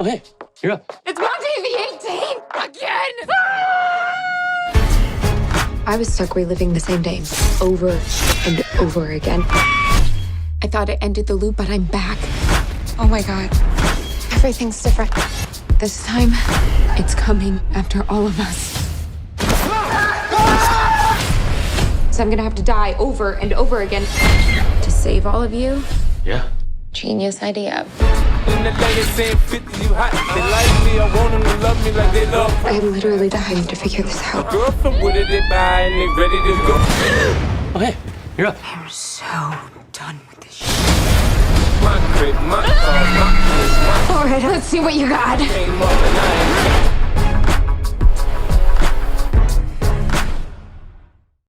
Oh, hey, you're up. It's Monday the 18th again! I was stuck reliving the same day over and over again. I thought it ended the loop, but I'm back. Oh my God. Everything's different. This time, it's coming after all of us. So I'm gonna have to die over and over again to save all of you. Yeah. Genius idea. When the ladies saying 50, you hot. They like me, I want them to love me like they love me. I am literally dying to figure this out. Girlfriend, what did they buy and they ready to go? Oh, hey, you're up. I'm so done with this shit. My crib, my car, my place, my All right, let's see what you got. came up and I ain't